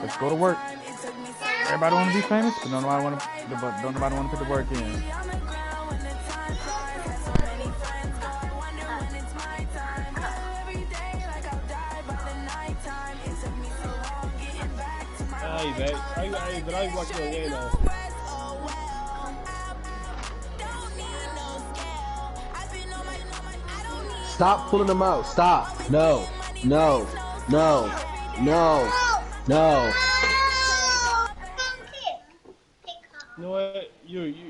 Let's go to work. Everybody want to be famous, but don't nobody want to put the work in. Hey, babe. But I watch the game though. Stop pulling them out. Stop. No. No. No. No. No. You know what?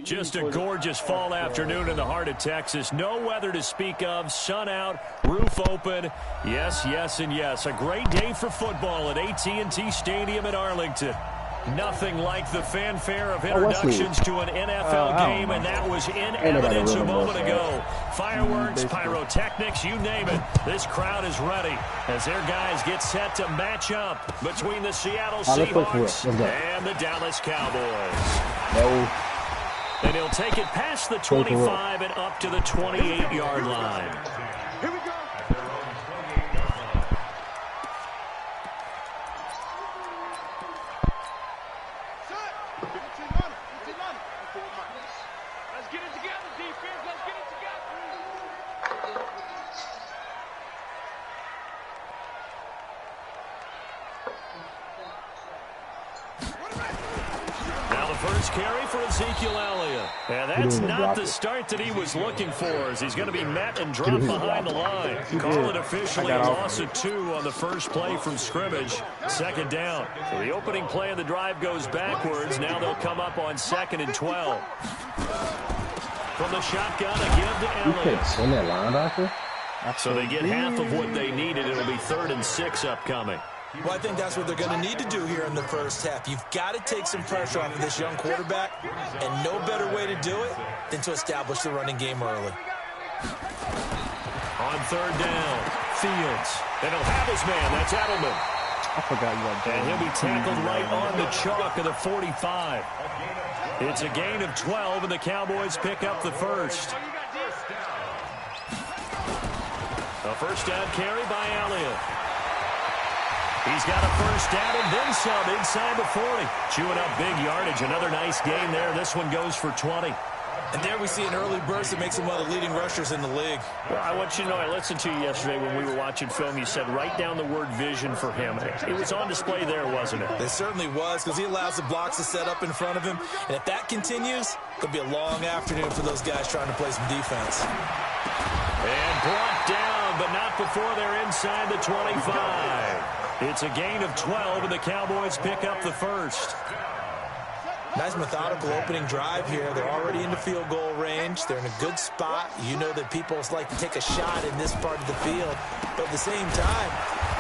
Just a gorgeous fall afternoon in the heart of Texas. No weather to speak of. Sun out, roof open. Yes, yes, and yes. A great day for football at AT&T Stadium in Arlington. Nothing like the fanfare of introductions to an NFL game, and that was in evidence a moment ago. Fireworks, pyrotechnics, you name it. This crowd is ready as their guys get set to match up between the Seattle Seahawks and the Dallas Cowboys. And he'll take it past the 25 and up to the 28-yard line. Here we go. Let's get it together, defense. Let's get it together. Now the first carry for Ezekiel Elliott. And that's not the start that he was looking for, as he's going to be met and dropped behind the line. Call it officially a loss of 2 on the first play from scrimmage. Second down. So the opening play of the drive goes backwards. Now they'll come up on 2nd and 12. From the shotgun, a give to Elliott. So they get half of what they needed. It'll be 3rd and 6 upcoming. Well, I think that's what they're going to need to do here in the first half. You've got to take some pressure off of this young quarterback, and no better way to do it than to establish the running game early. On 3rd down, Fields. And he'll have his man. That's Edelman. I forgot you got that. And he'll be tackled right on the chalk of the 45. It's a gain of 12, and the Cowboys pick up the first. A first down carry by Elliott. He's got a first down and then some inside the 40. Chewing up big yardage. Another nice gain there. This one goes for 20. And there we see an early burst that makes him one of the leading rushers in the league. Well, I want you to know, I listened to you yesterday when we were watching film. You said write down the word vision for him. It was on display there, wasn't it? It certainly was, because he allows the blocks to set up in front of him. And if that continues, it'll be a long afternoon for those guys trying to play some defense. And brought down, but not before they're inside the 25. It's a gain of 12, and the Cowboys pick up the first. Nice methodical opening drive here. They're already into field goal range. They're in a good spot. You know that people like to take a shot in this part of the field. But at the same time,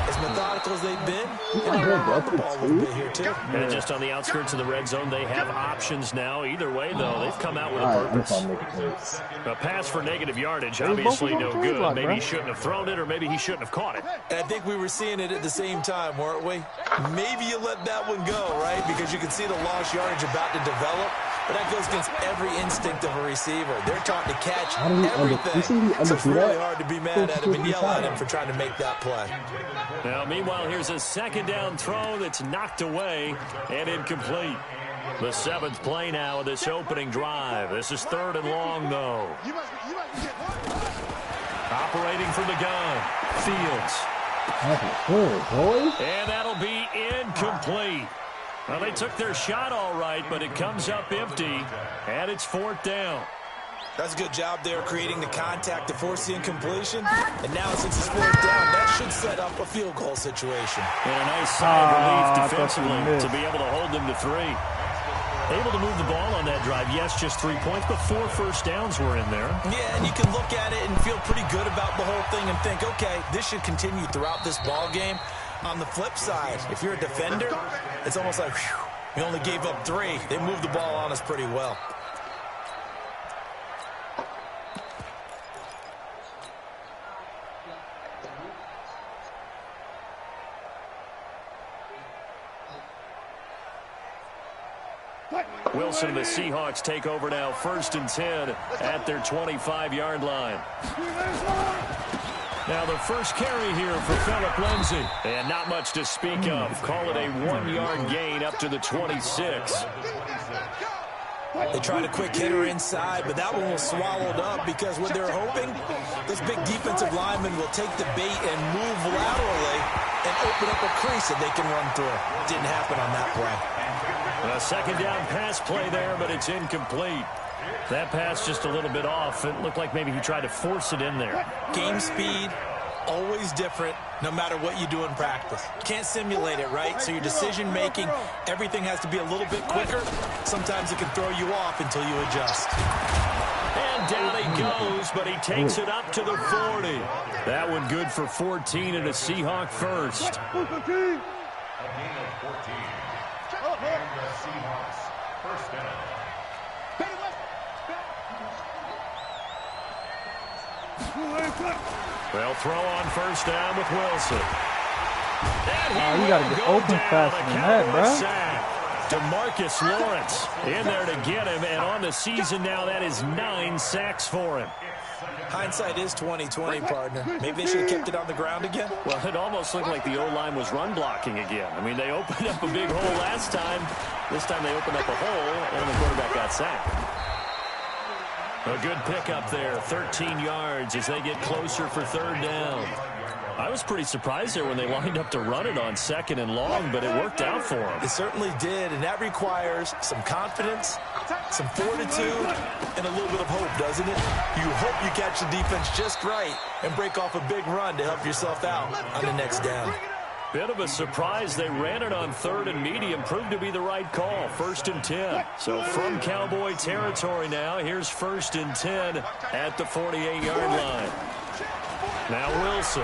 as methodical as they've been, they're going to the ball a little bit here, too. And just on the outskirts of the red zone, they have options now. Either way, though, they've come out with a purpose. A pass for negative yardage, obviously no good. Maybe he shouldn't have thrown it, or maybe he shouldn't have caught it. And I think we were seeing it at the same time, weren't we? Maybe you let that one go, right? Because you can see the lost yardage about to develop. But that goes against every instinct of a receiver. They're taught to catch everything. So it's really hard to be mad at him and yell at him for trying to make that play. Now, meanwhile, here's a second down throw that's knocked away and incomplete. The 7th play now of this opening drive. This is 3rd and long, though. Operating from the gun, Fields. And that'll be incomplete. Well, they took their shot all right, but it comes up empty, and it's 4th down. That's a good job there creating the contact to force the incompletion. And now since it's 4th down, that should set up a field goal situation. And a nice sigh of relief defensively to be able to hold them to 3. Able to move the ball on that drive. Yes, just 3 points, but 4 first downs were in there. Yeah, and you can look at it and feel pretty good about the whole thing and think, okay, this should continue throughout this ball game. On the flip side, if you're a defender, it's almost like, whew, we only gave up 3. They moved the ball on us pretty well. Wilson and the Seahawks take over now, 1st and 10 at their 25-yard line. Now the first carry here for Phillip Lindsay. And not much to speak of. Call it a 1-yard gain up to the 26. They tried a quick hitter inside, but that one was swallowed up because what they're hoping, those big defensive linemen will take the bait and move laterally and open up a crease that they can run through. Didn't happen on that play. A second down pass play there, but it's incomplete. That pass just a little bit off. It looked like maybe he tried to force it in there. Game speed, always different, no matter what you do in practice. You can't simulate it, right? So your decision-making, everything has to be a little bit quicker. Sometimes it can throw you off until you adjust. And down he goes, but he takes it up to the 40. That one good for 14 and a Seahawk first. They'll throw on first down with Wilson. Oh, you got to get open faster than that, bro. DeMarcus Lawrence in there to get him, and on the season now, that is 9 sacks for him. Hindsight is 20/20, partner. Maybe they should have kept it on the ground again. Well, it almost looked like the O-line was run blocking again. I mean, they opened up a big hole last time. This time they opened up a hole, and the quarterback got sacked. A good pickup there, 13 yards as they get closer for third down. I was pretty surprised there when they lined up to run it on second and long, but it worked out for them. It certainly did, and that requires some confidence, some fortitude, and a little bit of hope, doesn't it? You hope you catch the defense just right and break off a big run to help yourself out on the next down. Bit of a surprise. They ran it on third and medium. Proved to be the right call. 1st and 10. So from Cowboy territory now, here's 1st and 10 at the 48-yard line. Now Wilson.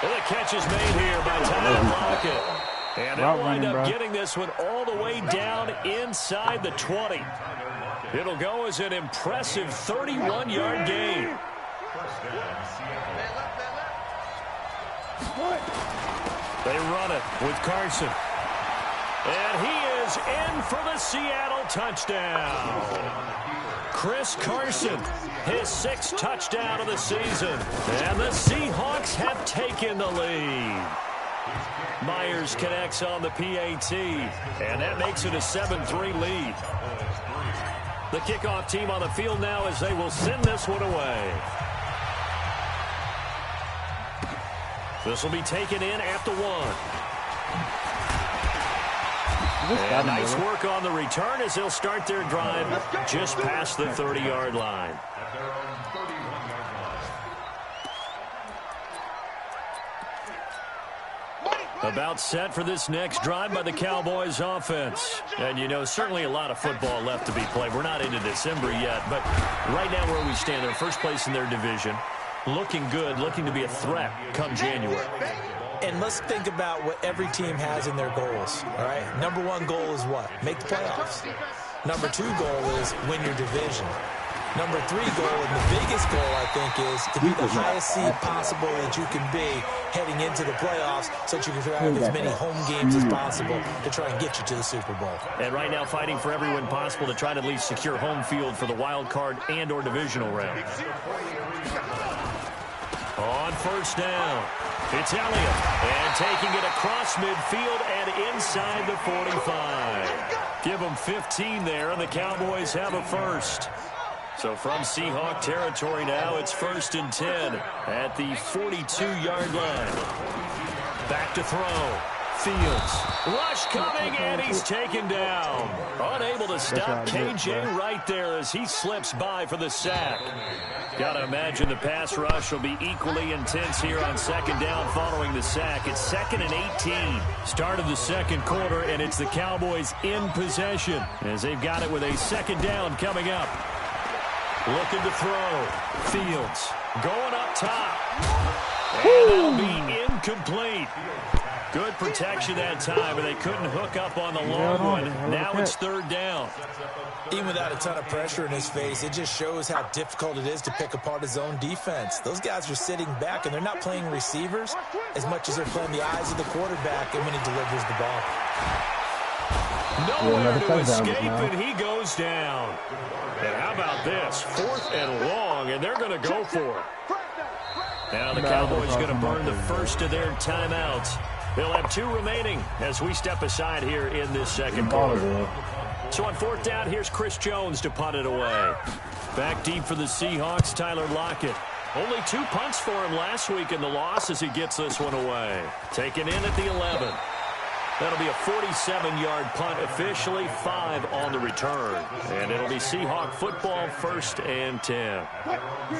Well, the catch is made here by Tyler Lockett. And they'll wind up getting this one all the way down inside the 20. It'll go as an impressive 31-yard gain. They run it with Carson. And he is in for the Seattle touchdown. Chris Carson, his 6th touchdown of the season. And the Seahawks have taken the lead. Myers connects on the PAT. And that makes it a 7-3 lead. The kickoff team on the field now as they will send this one away. This will be taken in at the 1. And nice work on the return as they'll start their drive just past the 30-yard line. About set for this next drive by the Cowboys offense. And, you know, certainly a lot of football left to be played. We're not into December yet, but right now where we stand, they're first place in their division. Looking good, looking to be a threat come January. And let's think about what every team has in their goals, all right? Number 1 goal is what? Make the playoffs. Number 2 goal is win your division. Number 3 goal, and the biggest goal, I think, is to be the highest seed possible that you can be heading into the playoffs so that you can have as many home games as possible to try and get you to the Super Bowl. And right now fighting for every win possible to try to at least secure home field for the wild card and or divisional round. On first down, it's Elliott, and taking it across midfield and inside the 45. Give them 15 there, and the Cowboys have a first. So from Seahawk territory now, it's 1st and 10 at the 42-yard line. Back to throw. Fields. Rush coming, and he's taken down. Unable to stop KJ right there as he slips by for the sack. Got to imagine the pass rush will be equally intense here on 2nd down following the sack. It's 2nd and 18. Start of the 2nd quarter, and it's the Cowboys in possession as they've got it with a 2nd down coming up. Looking to throw. Fields going up top. And that'll be incomplete. Good protection that time, and they couldn't hook up on the long one. Now it's 3rd down. Even without a ton of pressure in his face, it just shows how difficult it is to pick apart his own defense. Those guys are sitting back, and they're not playing receivers as much as they're playing the eyes of the quarterback and when he delivers the ball. Nowhere to escape, and he goes down. And how about this? 4th and long, and they're going to go for it. Now the Cowboys going to burn the first of their timeouts. They'll have 2 remaining as we step aside here in this second quarter. So on 4th down, here's Chris Jones to punt it away. Back deep for the Seahawks, Tyler Lockett. Only 2 punts for him last week in the loss as he gets this one away. Taken in at the 11. That'll be a 47-yard punt, officially 5 on the return. And it'll be Seahawk football, 1st and 10.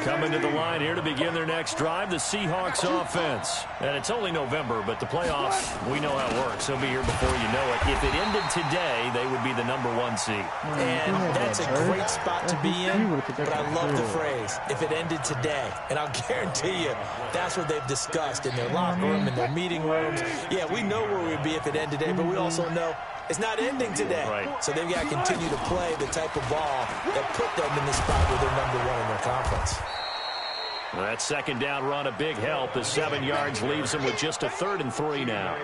Coming to the line here to begin their next drive, the Seahawks offense. And it's only November, but the playoffs, we know how it works. They'll be here before you know it. If it ended today, they would be the #1 seed. And that's a great spot to be in, but I love the phrase, if it ended today. And I'll guarantee you, that's what they've discussed in their locker room, in their meeting rooms. Yeah, we know where we'd be if it ended today, but we also know it's not ending today. Right. So they've got to continue to play the type of ball that put them in the spot where they're #1 in their conference. Well, that second down run, a big help as 7 yards leaves them with just a 3rd and 3 now.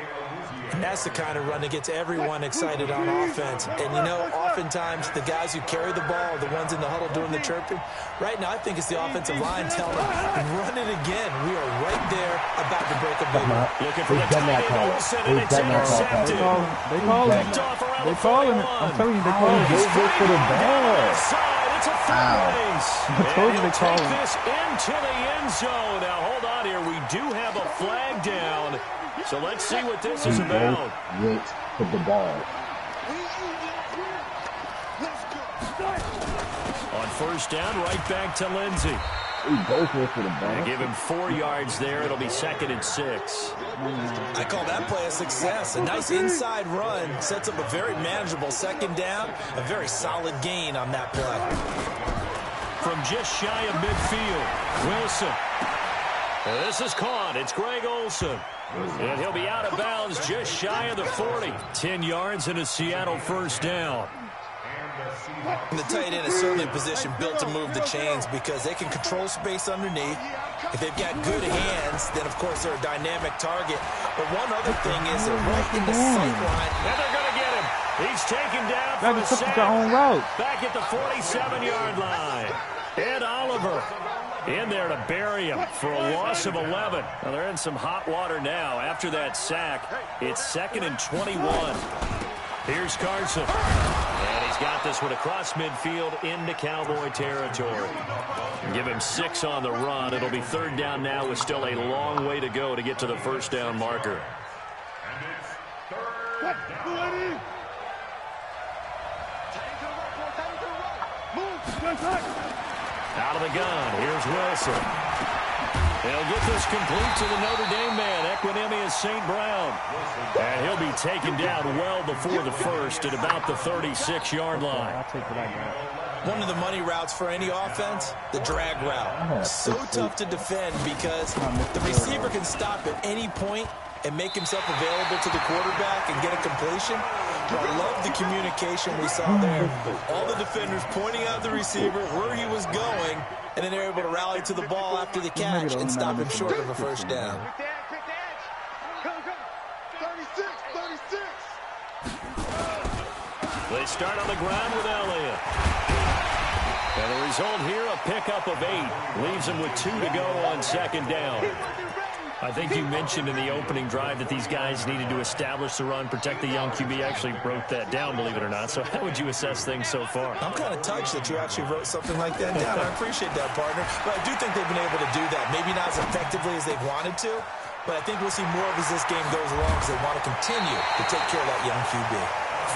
And that's the kind of run that gets everyone excited on offense. And, you know, oftentimes the guys who carry the ball are the ones in the huddle doing the chirping. Right now, I think it's the offensive line telling them, run it again. We are right there about to break a big one. Looking for the tight end, Olsen, and it's intercepted. They calling it. They calling it. I'm telling you, they calling it. Go for the ball. It's a third base. I told you they Take calling it. this into the end zone. Now, hold on here. We do have a flag down. So let's see what this is about. Wait for the ball. On 1st down, right back to Lindsey. Go for the ball. They give him 4 yards there. It'll be 2nd and 6. I call that play a success. A nice inside run sets up a very manageable 2nd down. A very solid gain on that play. From just shy of midfield, Wilson. This is caught. It's Greg Olsen. And he'll be out of bounds just shy of the 40. 10 yards and a Seattle 1st down. And the tight end is certainly a position built to move the chains because they can control space underneath. If they've got good hands, then, of course, they're a dynamic target. But one other thing is they're right in the sight line. And they're going to get him. He's taken down for That's a their sack. own route. Back at the 47-yard line. Ed Oliver in there to bury him for a loss of 11. Well, they're in some hot water now. After that sack, it's 2nd and 21. Here's Carson. And he's got this one across midfield into Cowboy territory. Give him 6 on the run. It'll be 3rd down now with still a long way to go to get to the 1st down marker. Out of the gun. Here's Wilson. He'll get this complete to the Notre Dame man, Equinemius St. Brown. And he'll be taken down well before the 1st at about the 36-yard line. I'll take what I got. One of the money routes for any offense, the drag route. So tough to defend because the receiver can stop at any point and make himself available to the quarterback and get a completion. But I love the communication we saw there. All the defenders pointing out the receiver, where he was going, and then they're able to rally to the ball after the catch and stop him short of a 1st down. They start on the ground with Elliott. And the result here, a pickup of 8. Leaves him with 2 to go on 2nd down. I think you mentioned in the opening drive that these guys needed to establish the run, protect the young QB. Actually wrote that down, believe it or not. So how would you assess things so far? I'm kind of touched that you actually wrote something like that down. I appreciate that, partner. But I do think they've been able to do that. Maybe not as effectively as they've wanted to, but I think we'll see more of as this game goes along because they want to continue to take care of that young QB.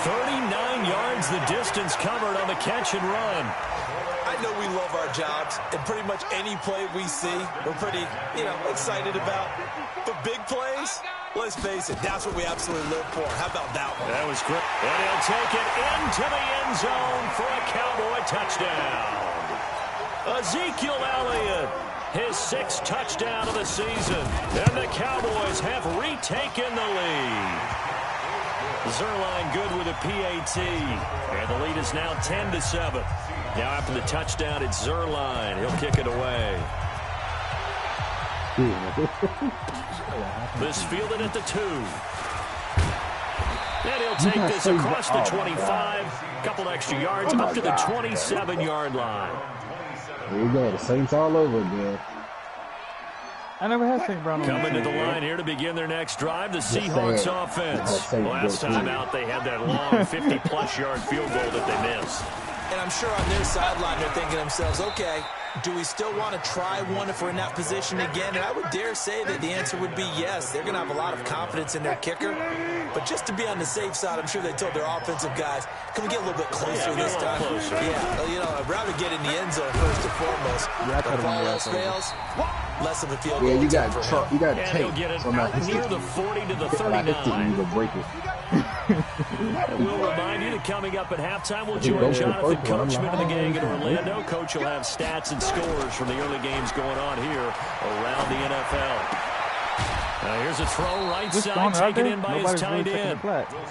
39 yards the distance covered on the catch and run. I know we love our jobs, and pretty much any play we see, we're pretty, excited about. But big plays, let's face it, that's what we absolutely live for. How about that one? That was great. And he'll take it into the end zone for a Cowboy touchdown. Ezekiel Elliott, his 6th touchdown of the season. And the Cowboys have retaken the lead. Zerline good with a PAT. And the lead is now 10-7. Now after the touchdown, it's Zerline. He'll kick it away. This fielded at the 2. And he'll take this across the 25, a couple extra yards up to the 27-yard line. Here we go, the Saints all over again. I never had St. Brown on Coming to the line here to begin their next drive, the Seahawks offense. Last time out, they had that long 50-plus yard field goal that they missed. And I'm sure on their sideline they're thinking to themselves, okay, do we still want to try one if we're in that position again? And I would dare say that the answer would be yes. They're going to have a lot of confidence in their kicker. But just to be on the safe side, I'm sure they told their offensive guys, can we get a little bit closer this time? Yeah, you know, I'd rather get in the end zone first and foremost. But if all else fails, less of a field goal. Yeah, you got tape. Get it near the 40 to the 39. You can break it. We'll remind you that coming up at halftime, we'll join Jonathan Coachman and the gang in Orlando. Coach will have stats and scores from the early games going on here around the NFL. Now here's a throw right side, taken in by his tight end.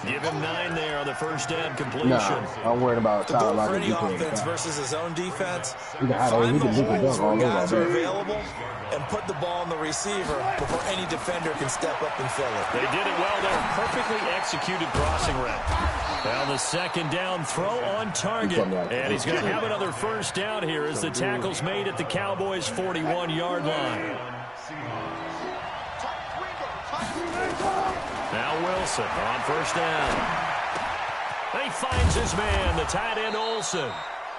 Give him 9 there on the first down completion. No, I'm worried about the goal for any offense versus his own defense. Find the holes where guys are available and put the ball on the receiver before any defender can step up and fill it. They did it well there. Perfectly executed crossing route. Now the second down throw on target. And he's going to have another first down here as the tackle's made at the Cowboys' 41-yard line. Now Wilson on first down. He finds his man, the tight end Olsen.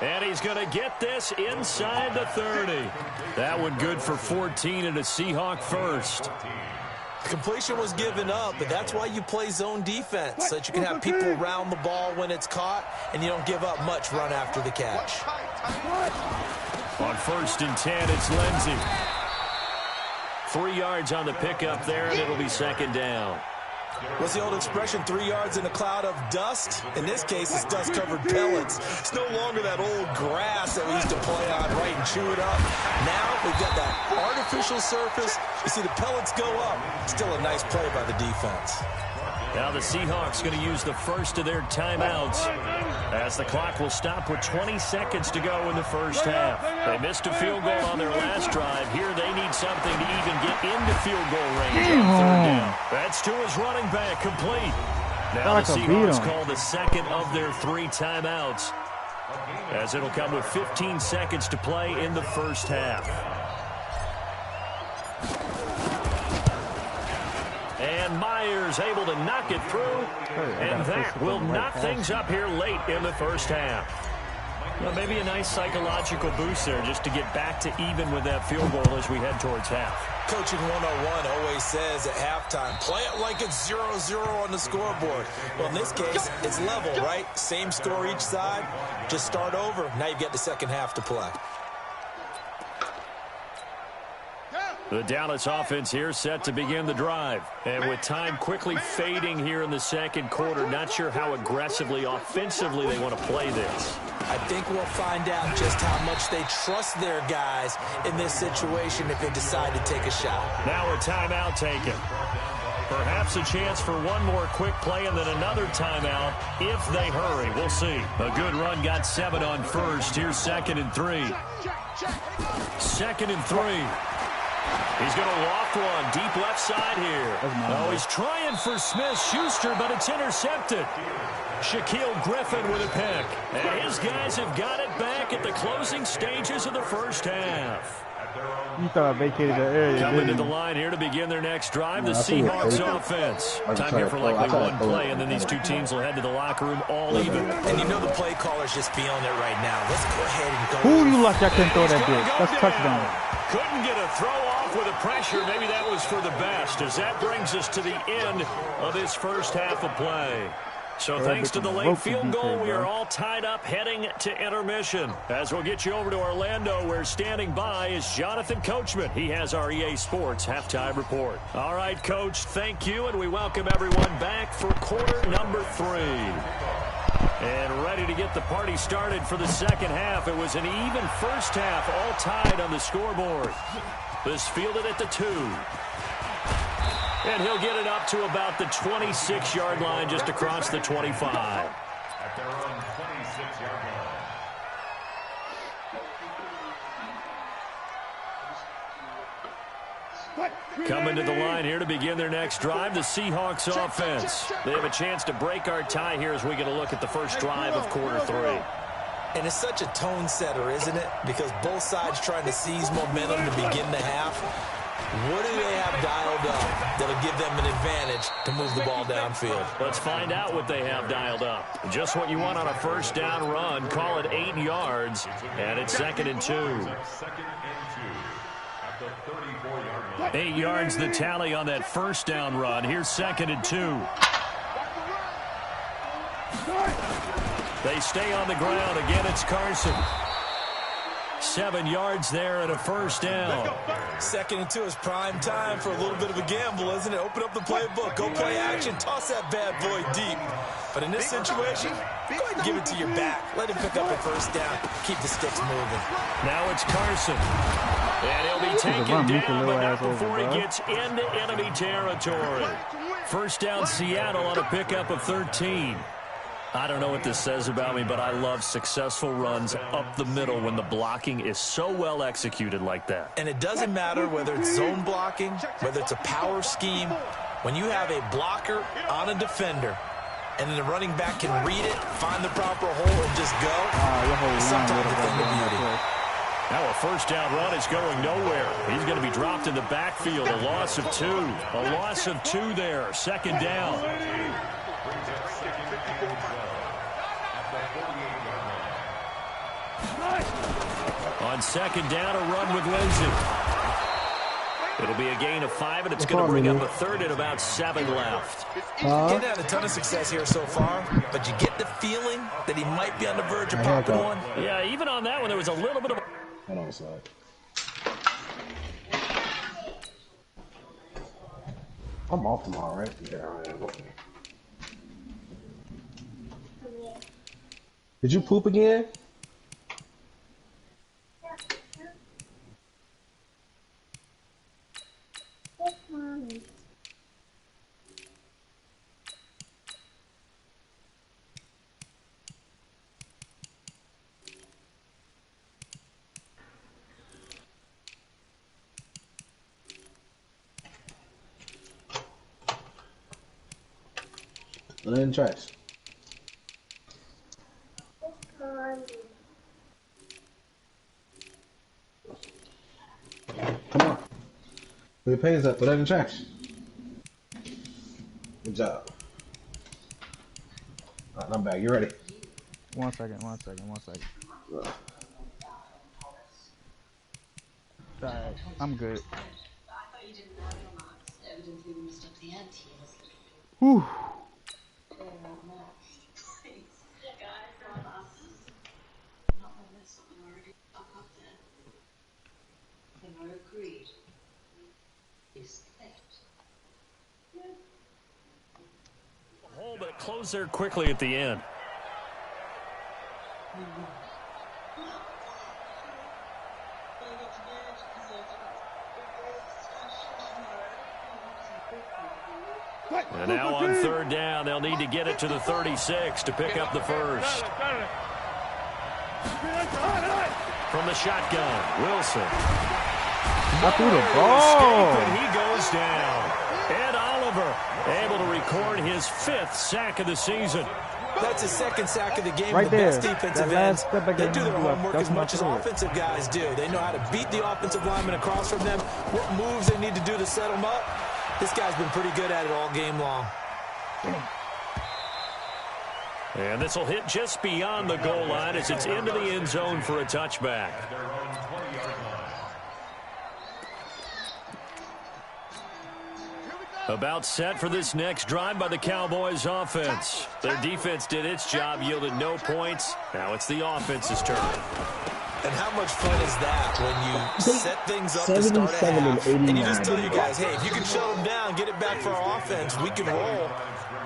And he's going to get this inside the 30. That one good for 14 and a Seahawk first. Completion was given up, but that's why you play zone defense, so that you can have people around the ball when it's caught, and you don't give up much run after the catch. On first and 10, it's Lindsey. 3 yards on the pickup there, and it'll be second down. What's the old expression, 3 yards in a cloud of dust? In this case, it's dust-covered pellets. It's no longer that old grass that we used to play on, right, and chew it up. Now we've got that artificial surface. You see the pellets go up. Still a nice play by the defense. Now the Seahawks going to use the first of their timeouts as the clock will stop with 20 seconds to go in the first half. They missed a field goal on their last drive. Here they need something to even get into field goal range on third down. That's to his running back, complete. Now the Seahawks call the second of their 3 timeouts as it'll come with 15 seconds to play in the first half. And Myers able to knock it through, and that will knock things up here late in the first half. Well, maybe a nice psychological boost there just to get back to even with that field goal as we head towards half. Coaching 101 always says at halftime, play it like it's 0-0 on the scoreboard. Well, in this case, it's level, right? Same score each side. Just start over. Now you get the second half to play. The Dallas offense here set to begin the drive. And with time quickly fading here in the second quarter, not sure how aggressively, offensively they want to play this. I think we'll find out just how much they trust their guys in this situation if they decide to take a shot. Now a timeout taken. Perhaps a chance for one more quick play and then another timeout if they hurry. We'll see. A good run got 7 on first. Here's 2nd and 3. 2nd and 3. He's going to loft one deep left side here. Oh, he's trying for Smith-Schuster, but it's intercepted. Shaquille Griffin with a pick. And his guys have got it back at the closing stages of the first half. You thought I vacated the area. Coming to the line here to begin their next drive, the Seahawks offense. Time here for likely one play, and then these two teams will head to the locker room all even. And you know the play caller's just feeling it right now. Let's go ahead and go. Who do you like that can throw that bitch? That's touchdown. Couldn't get a throw off with the pressure. Maybe that was for the best, as that brings us to the end of this first half of play. So thanks to the late field goal, we are all tied up heading to intermission. As we'll get you over to Orlando, where standing by is Jonathan Coachman. He has our EA Sports halftime report. All right, Coach, thank you, and we welcome everyone back for quarter number 3. And ready to get the party started for the second half. It was an even first half, all tied on the scoreboard. This fielded at the 2. And he'll get it up to about the 26-yard line, just across the 25. At their own 26-yard line. Coming to the line here to begin their next drive, the Seahawks offense. They have a chance to break our tie here as we get a look at the first drive of quarter 3. And it's such a tone setter, isn't it? Because both sides trying to seize momentum to begin the half. What do they have dialed up that'll give them an advantage to move the ball downfield? Let's find out what they have dialed up. Just what you want on a first down run. Call it 8 yards, and it's 2nd and 2. 8 yards the tally on that first down run. Here's 2nd and 2. They stay on the ground. Again, it's Carson. 7 yards there and a first down. 2nd and 2 is prime time for a little bit of a gamble, isn't it? Open up the playbook. Go play action. Toss that bad boy deep. But in this situation, go ahead and give it to your back. Let him pick up a first down. Keep the sticks moving. Now it's Carson. And he'll be taken down, but not before he gets into enemy territory. First down Seattle on a pickup of 13. I don't know what this says about me, but I love successful runs up the middle when the blocking is so well executed like that. And it doesn't matter whether it's zone blocking, whether it's a power scheme. When you have a blocker on a defender, and then the running back can read it, find the proper hole, and just go, sometimes a thing of beauty. Now a first down run is going nowhere. He's going to be dropped in the backfield. A loss of 2. A loss of 2 there. 2nd down. On 2nd down, a run with Lindsay. It'll be a gain of 5, and it's going to bring up a 3rd and about 7 left. Didn't have a ton of success here so far, but you get the feeling that he might be on the verge of popping one. Yeah, even on that one, there was a little bit of... Hold on a sec. I'm off tomorrow, right? Yeah, I am. Okay. Did you poop again? Put it in the trash. Come on. Put your pants up. Put it in the trash. Good job. Alright, I'm back. You ready? 1 second. Alright, I'm good. Whew. Hole, but it closed there quickly at the end. And now on 3rd down, they'll need to get it to the 36 to pick up the first. From the shotgun, Wilson. I threw the ball. And he goes down. Ed Oliver able to record his 5th sack of the season. That's his 2nd sack of the game. Right the there. best defensive ends. They do their homework as much as offensive guys do. They know how to beat the offensive lineman across from them, what moves they need to do to set them up. This guy's been pretty good at it all game long. And this will hit just beyond the goal line as it's into the end zone for a touchback. About set for this next drive by the Cowboys offense. Their defense did its job, yielded no points. Now it's the offense's turn. And how much fun is that when you set things up to start a half, and you just tell your guys, hey, if you can shut them down, get it back for our offense, we can roll.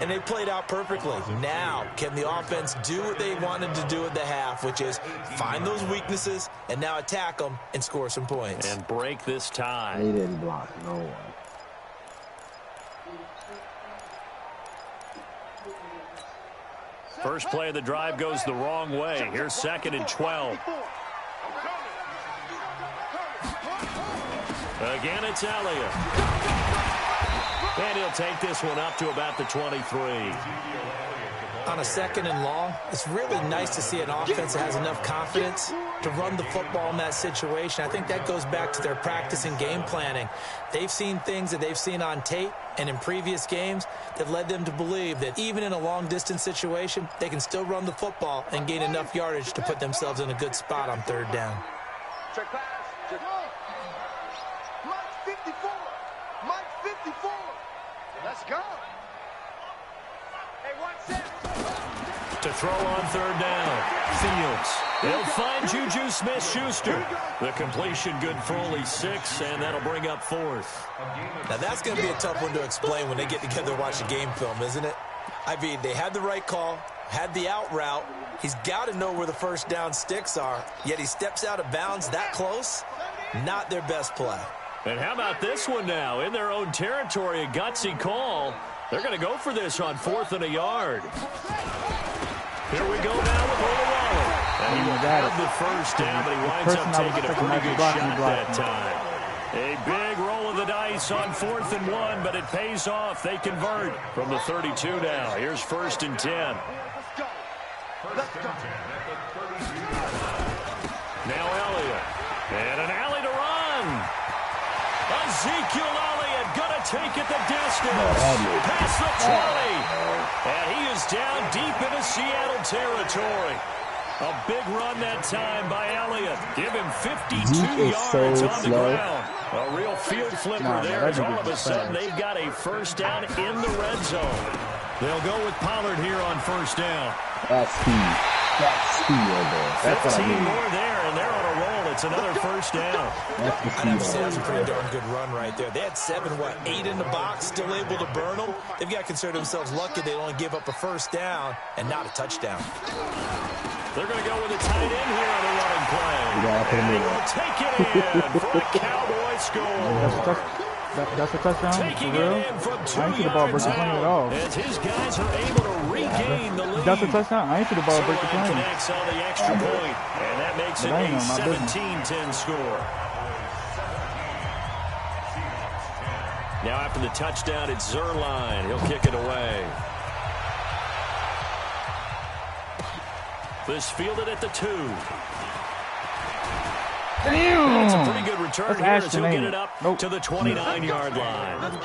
And they played out perfectly. Now, can the offense do what they wanted to do at the half, which is find those weaknesses and now attack them and score some points. And break this tie. They didn't block no one. First play of the drive goes the wrong way. Here's 2nd and 12. Again, it's Elliott. And he'll take this one up to about the 23. On a 2nd and long, it's really nice to see an offense that has enough confidence to run the football in that situation. I think that goes back to their practice and game planning. They've seen things that they've seen on tape and in previous games that led them to believe that even in a long-distance situation, they can still run the football and gain enough yardage to put themselves in a good spot on 3rd down. Check pass. Check. Mike 54. Mike 54. Let's go. Hey, watch that. To throw on 3rd down. Fields. He'll find Juju Smith-Schuster. The completion good for only 6, and that'll bring up 4th. Now, that's going to be a tough one to explain when they get together and watch the game film, isn't it? I mean, they had the right call, had the out route. He's got to know where the 1st down sticks are, yet he steps out of bounds that close. Not their best play. And how about this one now? In their own territory, a gutsy call. They're going to go for this on 4th and a yard. Here we go now with Olawale. And he had the 1st down, but he winds up taking a pretty good shot that time. A big roll of the dice on 4th and 1, but it pays off. They convert from the 32 now. Here's 1st and 10. Let's go. Now Elliott. And an alley to run. Ezekiel Elliott going to take it the distance. Past the 20. And he is down deep into Seattle territory. A big run that time by Elliott. Give him 52 yards on the ground. A real field flipper there as all of a sudden they've got a 1st down in the red zone. They'll go with Pollard here on 1st down. That's speed. That's speed right there. That's 15 what I mean. more there, and they're on a roll. It's another 1st down. That's the I'd speed have to say right that's a there. pretty darn good run right there. They had 8 in the box, still able to burn them. They've got to consider themselves lucky they only give up a 1st down and not a touchdown. They're going to go with a tight end here on the running play. Yeah, And he will take it in for a Cowboy score. That's a touchdown? Taking For real? it in from 2 I ain't see the ball break yards the plane at all. out as his guys are able to regain the lead. That's a touchdown? I ain't see the ball break the Zerline plane. connects on the extra point, and that makes it But I ain't a on my business. 17-10 score. Now after the touchdown, it's Zerline. He'll kick it away. This fielded at the 2. Damn! That's a pretty good return That's here as Ashton, he'll get ain't it it? up Nope. to the 29-yard line.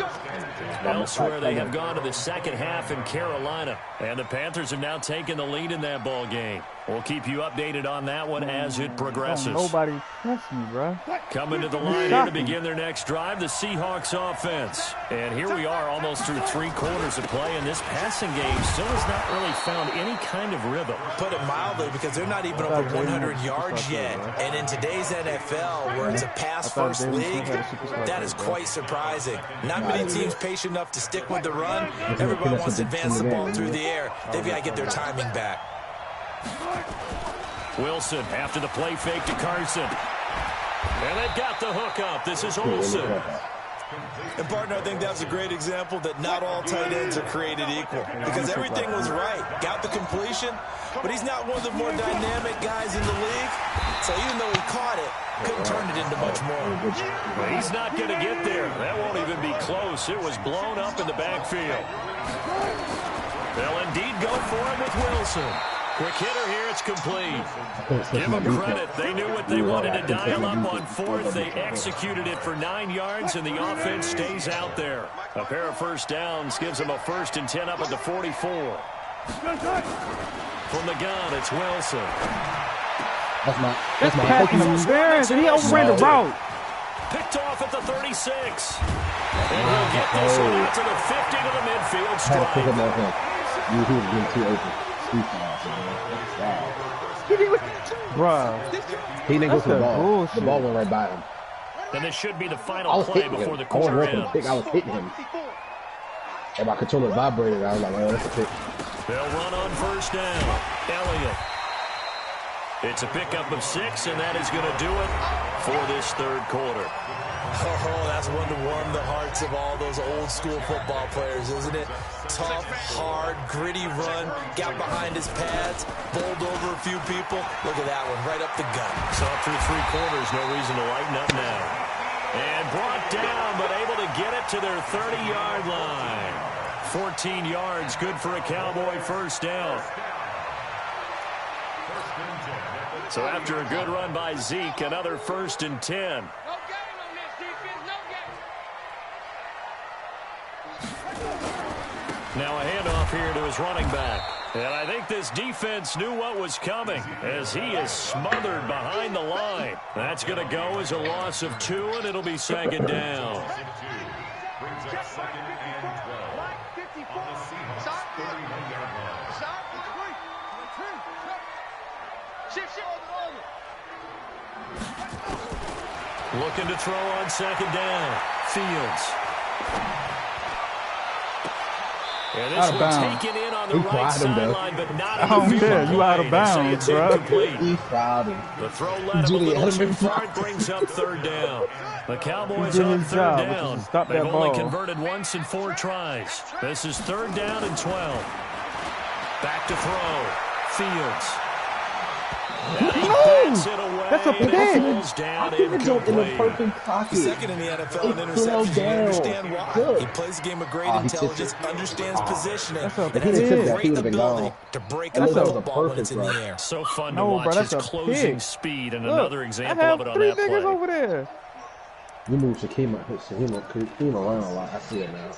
Elsewhere, they have gone to the 2nd half in Carolina, and the Panthers have now taken the lead in that ball game. We'll keep you updated on that one as it progresses. Nobody press me, bro. Coming to the line here to begin their next drive, the Seahawks offense. And here we are almost through 3 quarters of play, and this passing game still has not really found any kind of rhythm. Put it mildly, because they're not even over 100 yards yet. And in today's NFL, where it's a pass-first league, that is quite surprising. Not many teams patient enough to stick with the run. Everybody wants to advance the ball through the air. They've got to get their timing back. Wilson after the play fake to Carson. And they've got the hook up. This is Olsen. And, partner, I think that's a great example that not all tight ends are created equal, because everything was right. Got the completion, but he's not one of the more dynamic guys in the league. So even though he caught it, couldn't turn it into much more. But he's not going to get there. That won't even be close. It was blown up in the backfield. They'll indeed go for him with Wilson. Quick hitter here, it's complete. Give them credit. They knew what they wanted to dial up on 4th. They executed it for 9 yards, and the offense stays out there. A pair of 1st downs gives them a 1st and 10 up at the 44. From the gun, it's Wilson. That's my Passing interference, and he overran the route. Picked off at the 36. And he'll get this one out to the 50 to the midfield stripe. He was getting too open. Bruh. He didn't go to the ball. Bullshit. The ball went right by him. And this should be the I final was play hitting before him. the I wasn't quarter working the pick. ends. I was hitting him. And my controller vibrated. I was like, oh, that's a pick. They'll run on 1st down. Elliott. It's a pickup of 6, and that is going to do it for this 3rd quarter. Oh, that's one to warm the hearts of all those old school football players, isn't it? Tough, hard, gritty run, got behind his pads, bowled over a few people. Look at that one, right up the gut. So through 3 quarters, no reason to lighten up now. And brought down, but able to get it to their 30-yard line. 14 yards, good for a Cowboy first down. So after a good run by Zeke, another 1st and 10. No game on this defense, no game. Now a handoff here to his running back. And I think this defense knew what was coming as he is smothered behind the line. That's going to go as a loss of 2, and it'll be 2nd down. Brings up 2nd and 12 on the Seahawks 31-yard line. Looking to throw on 2nd down. Fields. And this one taken in on the right sideline, but not in the field. Yeah, you out of bounds, bro. He fouled him. The throw led him a little too far. It brings up 3rd down. The Cowboys on 3rd down. They've only converted once in 4 tries. This is 3rd down and 12. Back to throw. Fields. No! That's a pick. How can it jump in the perfect pocket? Second in the NFL in interceptions. You understand why. Good. He plays a game of great intelligence, understands positioning, and If has he a didn't great ability to break up the football when it's in the air. So fun to No, watch bro, his that's a closing pick. speed, and Look, another I example have of it on 3 that niggas play. over there. You move Shaquem around a lot. I see it now.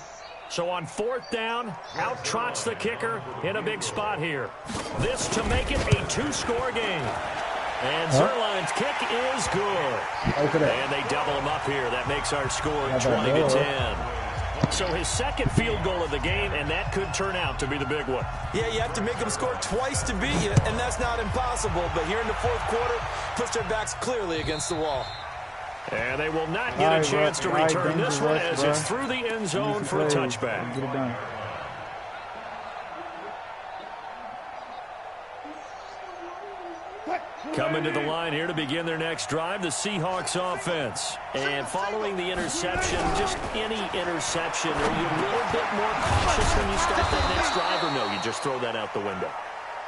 So on 4th down, out trots the kicker in a big spot here. This to make it a 2-score game. And Zerline's kick is good. And they double him up here. That makes our score 20-10. So his 2nd field goal of the game, and that could turn out to be the big one. Yeah, you have to make them score twice to beat you, and that's not impossible. But here in the 4th quarter, push their backs clearly against the wall. And they will not get a chance to return this one as it's through the end zone for a touchback. Get it done. Coming to the line here to begin their next drive, the Seahawks offense. And following the interception, just any interception, are you a little bit more cautious when you start that next drive, or no, you just throw that out the window?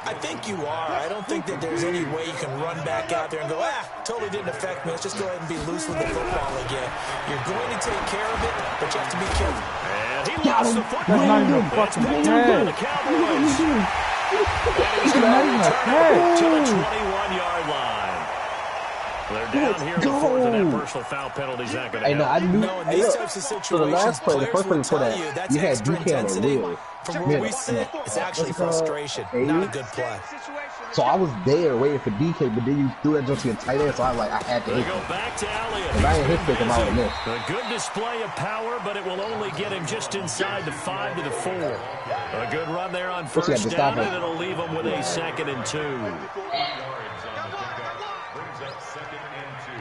I think you are. I don't think that there's any way you can run back out there and go, totally didn't affect me. Let's just go ahead and be loose with the football again. You're going to take care of it, but you have to be careful. And he lost the football. That's not even a fucking catch. The Cowboys. He's going to return it to the 21-yard line. They're down here before the net personal foul penalty's not going to help. In these types of situations, so the last play, the first play players will before tell you that, that's you had extra DK on intensity. the wheel. From where we sit, it's actually frustration, not a good play. So I was there waiting for DK, but then you threw that just to your tight end, so I was like, I had to They hit go him. back to Elliott. If I ain't hit pick him, I would have missed. A good display of power, but it will only get him just inside the 5 to the 4. A good run there on first down, and it'll leave him with a 2nd and 2. Brings up 2nd and 2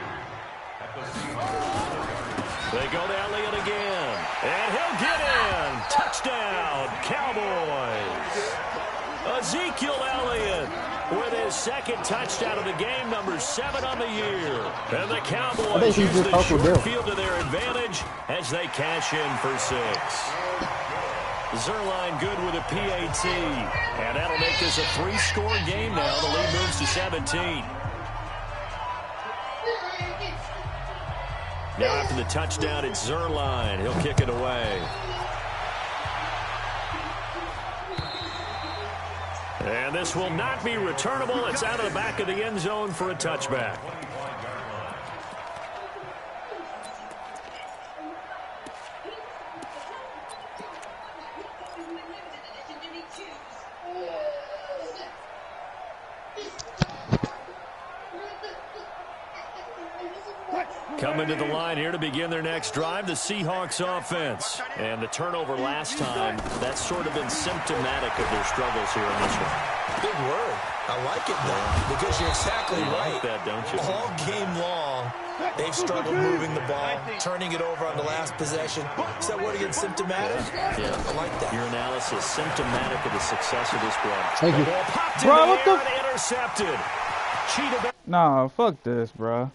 at the Seahawks. They go to Elliott again, and he'll get in. Touchdown, Cowboys. Ezekiel Elliott with his 2nd touchdown of the game, number 7 on the year. And the Cowboys use the short field to their advantage as they cash in for 6. Zerline good with a PAT, and that'll make this a 3-score game now. The lead moves to 17. Now after the touchdown, it's Zerline. He'll kick it away. And this will not be returnable. It's out of the back of the end zone for a touchback. Coming to the line here to begin their next drive, the Seahawks offense. And the turnover last time, that's sort of been symptomatic of their struggles here in this one. Big word. I like it, though, because you're exactly right. Like that, don't you? All game long, they've struggled moving the ball, turning it over on the last possession. Is that word again, symptomatic? Yeah. I like that. Your analysis, symptomatic of the success of this run. Thank you. The ball popped Bro, in what the the air and intercepted. Cheetah. Nah, fuck this, bro.